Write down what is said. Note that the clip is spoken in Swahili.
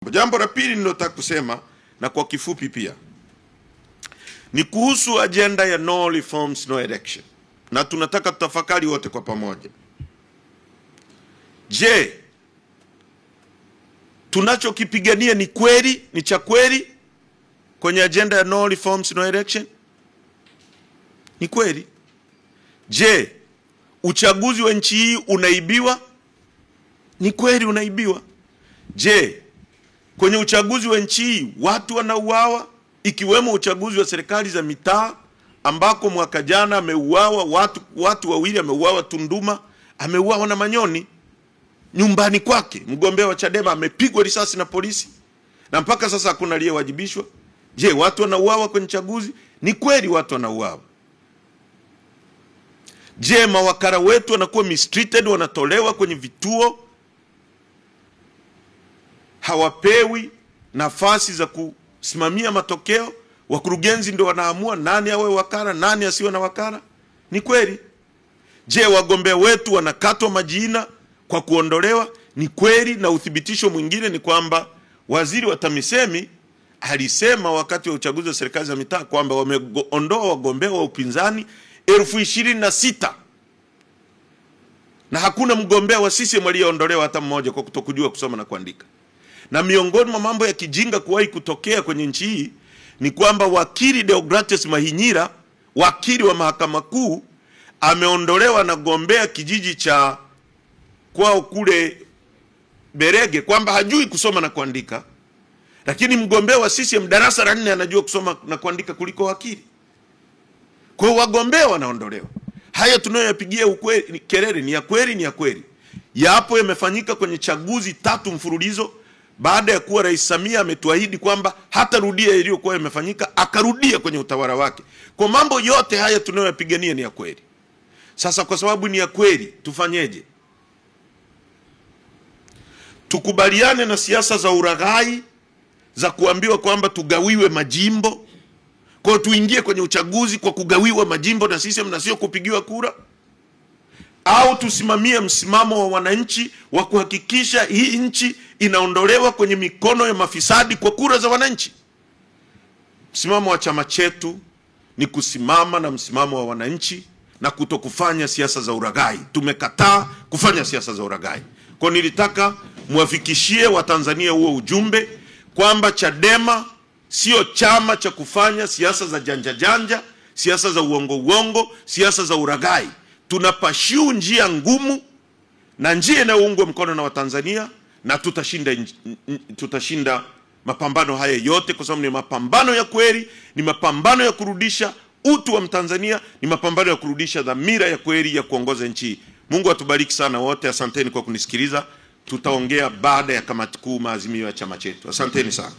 mambo. Jambo la pili ninalotaka kusema, na kwa kifupi pia, ni kuhusu agenda ya no reforms no election, na tunataka tutafakari wote kwa pamoja. Je, tunachokipigania ni kweli, ni cha kweli kwenye agenda ya no reforms no election? Ni kweli? Je, uchaguzi wa nchi hii unaibiwa? Ni kweli unaibiwa? Je, kwenye uchaguzi wa nchi hii watu wanauawa, ikiwemo uchaguzi wa serikali za mitaa ambako mwaka jana ameuawa watu wawili, ameuawa Tunduma, ameuawa na Manyoni nyumbani kwake. Mgombea wa Chadema amepigwa risasi na polisi na mpaka sasa hakuna aliyewajibishwa. Je, watu wanauawa kwenye chaguzi? Ni kweli watu wanauawa. Je, mawakala wetu wanakuwa mistreated, wanatolewa kwenye vituo, hawapewi nafasi za kusimamia matokeo, wakurugenzi ndio wanaamua nani awe wakala, nani asiwe na wakala? Ni kweli? Je, wagombea wetu wanakatwa majina kwa kuondolewa? Ni kweli? Na uthibitisho mwingine ni kwamba waziri wa TAMISEMI alisema wakati wa uchaguzi wa serikali za mitaa kwamba wameondoa wagombea wa upinzani 26,000 na hakuna mgombea wa CCM aliyeondolewa hata mmoja kwa kutokujua kusoma na kuandika. Na miongoni mwa mambo ya kijinga kuwahi kutokea kwenye nchi hii ni kwamba wakili Deogratias Mahinyira, wakili wa mahakama kuu, ameondolewa na gombea kijiji cha kwao kule Berege kwamba hajui kusoma na kuandika, lakini mgombea wa CCM darasa la 4 anajua kusoma na kuandika kuliko wakili. Kwa hiyo wagombea wanaondolewa. Haya tunayoyapigia ukweli kelele ni ya kweli, ni ya kweli. Yapo yamefanyika kwenye chaguzi 3 mfululizo baada ya kuwa Rais Samia ametuahidi kwamba hatarudia iliyokuwa imefanyika, akarudia kwenye utawala wake. Kwa mambo yote haya tunayoyapigania ni ya kweli. Sasa kwa sababu ni ya kweli, tufanyeje? Tukubaliane na siasa za uraghai za kuambiwa kwamba tugawiwe majimbo, kwa tuingie kwenye uchaguzi kwa kugawiwa majimbo na sisi mnasio kupigiwa kura? Au tusimamie msimamo wa wananchi wa kuhakikisha hii nchi inaondolewa kwenye mikono ya mafisadi kwa kura za wananchi? Msimamo wa chama chetu ni kusimama na msimamo wa wananchi na kutokufanya siasa za uraghai. Tumekataa kufanya siasa za uraghai. Kwa nilitaka muwafikishie Watanzania huo ujumbe kwamba Chadema sio chama cha kufanya siasa za janja janja, siasa za uongo, siasa za uraghai. Tunapashiu njia ngumu na njia inayoungwa mkono na Watanzania, na tutashinda mapambano haya yote kwa sababu ni mapambano ya kweli, ni mapambano ya kurudisha utu wa Mtanzania, ni mapambano ya kurudisha dhamira ya kweli ya kuongoza nchi. Mungu atubariki sana wote. Asanteni kwa kunisikiliza. Tutaongea baada ya kamati kuu maazimio ya chama chetu. Asanteni sana.